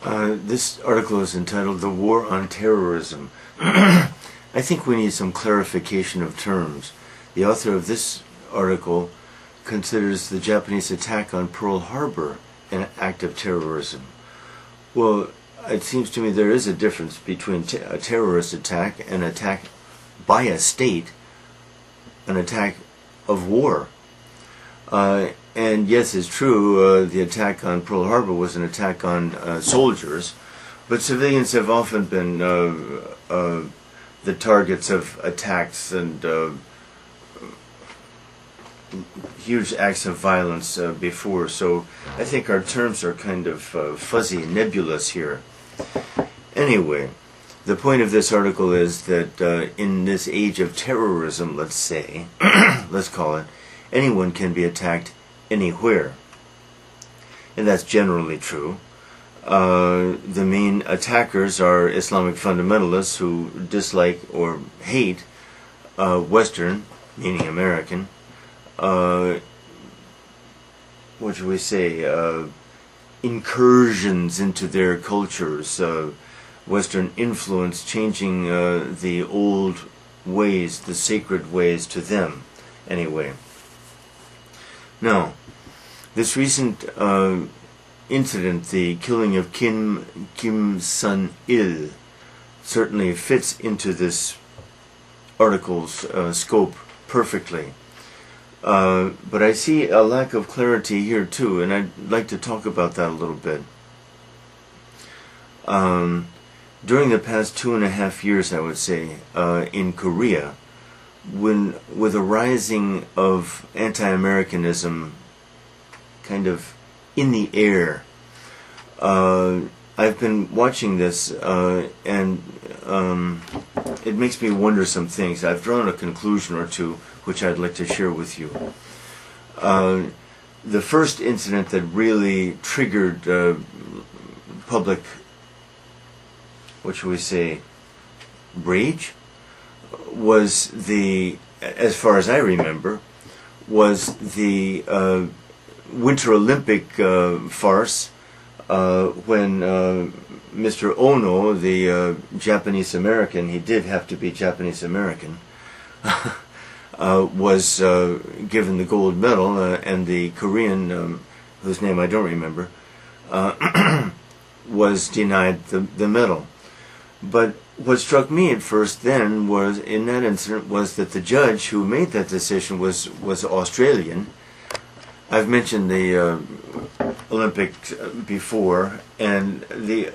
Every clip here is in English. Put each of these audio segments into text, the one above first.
This article is entitled "The War on Terrorism." I think we need some clarification of terms. The author of this article considers the Japanese attack on Pearl Harbor an act of terrorism. Well, it seems to me there is a difference between a terrorist attack and an attack by a state, an attack of war. And yes, it's true, the attack on Pearl Harbor was an attack on soldiers, but civilians have often been the targets of attacks and huge acts of violence before, so I think our terms are kind of fuzzy, nebulous here. Anyway, the point of this article is that in this age of terrorism, let's say, let's call it, anyone can be attacked anywhere. And that's generally true. The main attackers are Islamic fundamentalists who dislike or hate Western, meaning American, what should we say, incursions into their cultures, Western influence changing the old ways, the sacred ways to them, anyway. Now, this recent incident, the killing of Kim Sun-il, certainly fits into this article's scope perfectly. But I see a lack of clarity here too, and I'd like to talk about that a little bit. During the past 2.5 years, I would say, in Korea, with a rising of anti-Americanism kind of in the air, I've been watching this and it makes me wonder some things. I've drawn a conclusion or two which I'd like to share with you. The first incident that really triggered public, what should we say, rage, was the, as far as I remember, was the Winter Olympic farce when Mr. Ono, the Japanese American, he did have to be Japanese American, was given the gold medal, and the Korean, whose name I don't remember, was denied the medal. But what struck me at first then was, in that incident, was that the judge who made that decision was Australian. I've mentioned the Olympics before, and the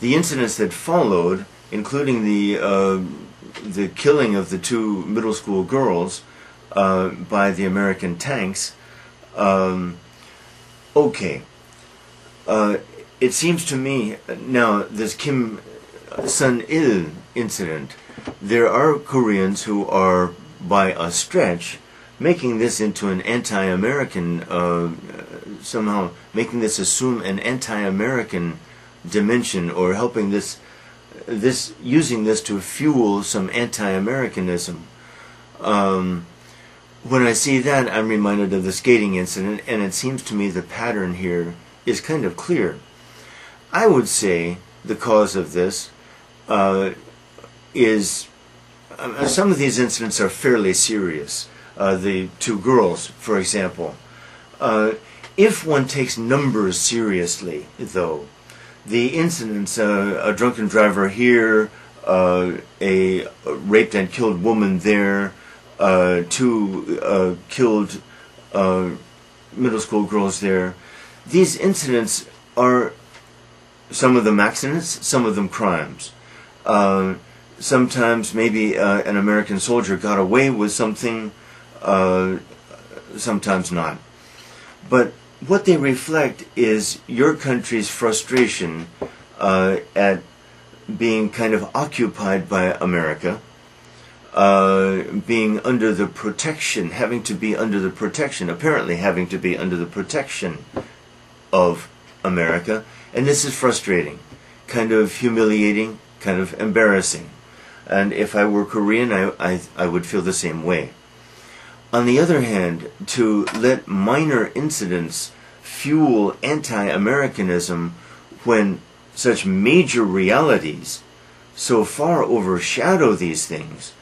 incidents that followed, including the killing of the 2 middle school girls by the American tanks. Okay, it seems to me now this Kim Sun-il incident, there are Koreans who are, by a stretch, making this into an anti-American, somehow making this assume an anti-American dimension, or helping using this to fuel some anti-Americanism. When I see that, I'm reminded of the skating incident, and it seems to me the pattern here is kind of clear. I would say the cause of this is some of these incidents are fairly serious. The 2 girls, for example. If one takes numbers seriously, though, the incidents, a drunken driver here, a raped and killed woman there, 2 killed middle school girls there, these incidents are some of them accidents, some of them crimes. Sometimes maybe an American soldier got away with something, sometimes not. But what they reflect is your country's frustration at being kind of occupied by America, being under the protection, having to be under the protection, apparently having to be under the protection of America, and this is frustrating, kind of humiliating, kind of embarrassing. And if I were Korean, I would feel the same way. On the other hand, to let minor incidents fuel anti-Americanism when such major realities so far overshadow these things,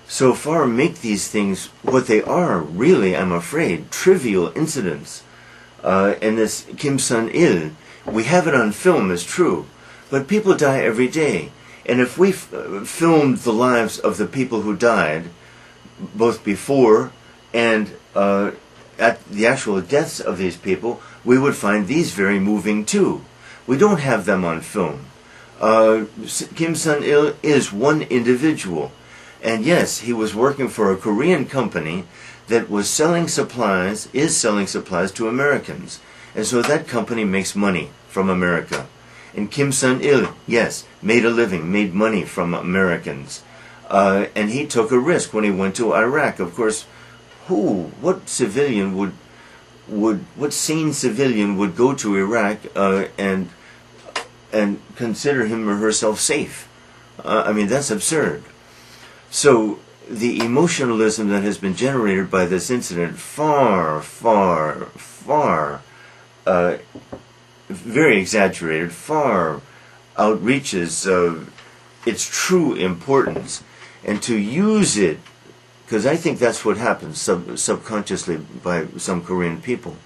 so far make these things what they are, really, I'm afraid, trivial incidents. And this Kim Sun-il, we have it on film, it's true, but people die every day. And if we filmed the lives of the people who died, both before and at the actual deaths of these people, we would find these very moving too. We don't have them on film. Kim Sun-il is one individual. And yes, he was working for a Korean company that was selling supplies, is selling supplies to Americans. And so that company makes money from America. And Kim Sun-il, yes, made a living, made money from Americans. And he took a risk when he went to Iraq. Of course, what civilian what sane civilian would go to Iraq and consider him or herself safe? I mean, that's absurd. So the emotionalism that has been generated by this incident far, very exaggerated, far outreaches its true importance. And to use it, because I think that's what happens subconsciously by some Korean people,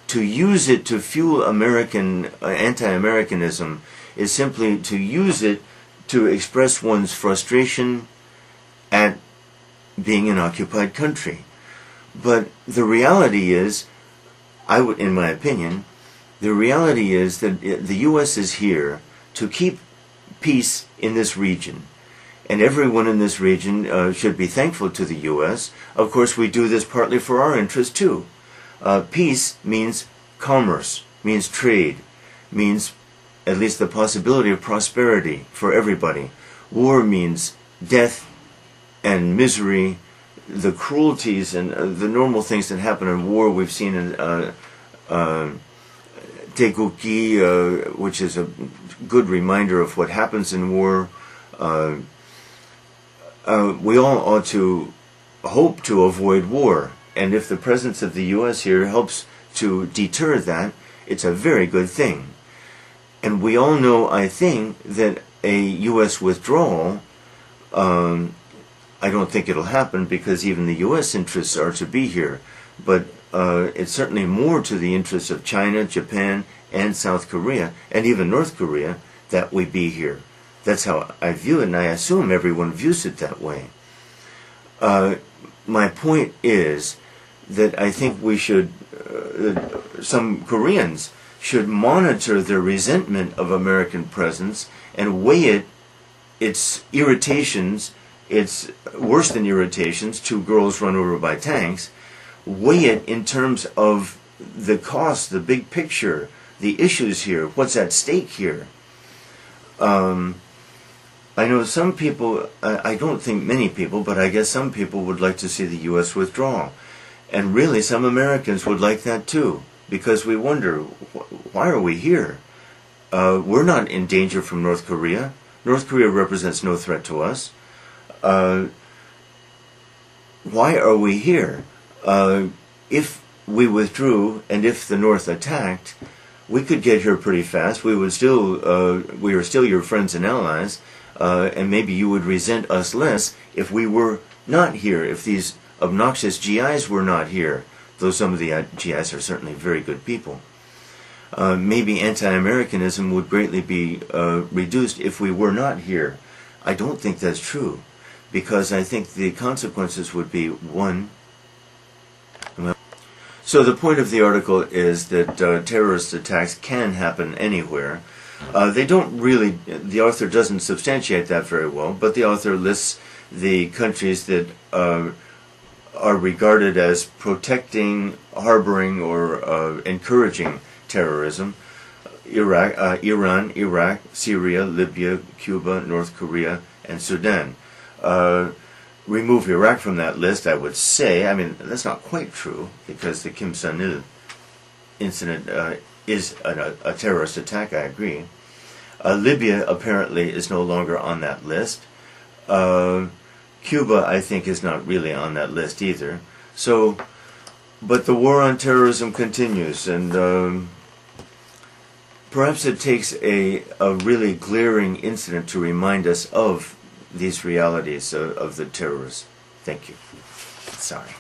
to use it to fuel anti-Americanism is simply to use it to express one's frustration at being an occupied country. But the reality is, in my opinion, the reality is that the U.S. is here to keep peace in this region. And everyone in this region should be thankful to the U.S. Of course, we do this partly for our interest too. Peace means commerce, means trade, means at least the possibility of prosperity for everybody. War means death and misery, the cruelties and the normal things that happen in war we've seen in Taeguki, which is a good reminder of what happens in war. We all ought to hope to avoid war, and if the presence of the U.S. here helps to deter that, it's a very good thing. And we all know, I think, that a U.S. withdrawal, I don't think it'll happen because even the U.S. interests are to be here, but it's certainly more to the interests of China, Japan, and South Korea, and even North Korea, that we be here. That's how I view it, and I assume everyone views it that way. My point is that I think we should, some Koreans should monitor their resentment of American presence and weigh its irritations, its worse than irritations, 2 girls run over by tanks, weigh it in terms of the cost, the big picture, the issues here, what's at stake here. I know some people, I don't think many people, but I guess some people would like to see the U.S. withdraw. And really some Americans would like that too, because we wonder, why are we here? We're not in danger from North Korea. North Korea represents no threat to us. Why are we here? If we withdrew and if the North attacked, we could get here pretty fast. We are still your friends and allies, and maybe you would resent us less if we were not here, if these obnoxious GIs were not here, though some of the GIs are certainly very good people. Maybe anti-Americanism would greatly be reduced if we were not here. I don't think that's true, because I think the consequences would be, one, so the point of the article is that terrorist attacks can happen anywhere. They don't really, the author doesn't substantiate that very well, but the author lists the countries that are regarded as protecting, harboring, or encouraging terrorism. Iran, Iraq, Syria, Libya, Cuba, North Korea, and Sudan. Remove Iraq from that list, I would say. I mean, that's not quite true, because the Kim Sun-il incident is a terrorist attack, I agree. Libya apparently is no longer on that list. Cuba, I think, is not really on that list either. So, but the war on terrorism continues, and Perhaps it takes a really glaring incident to remind us of these realities of the terrorists. Thank you. Sorry.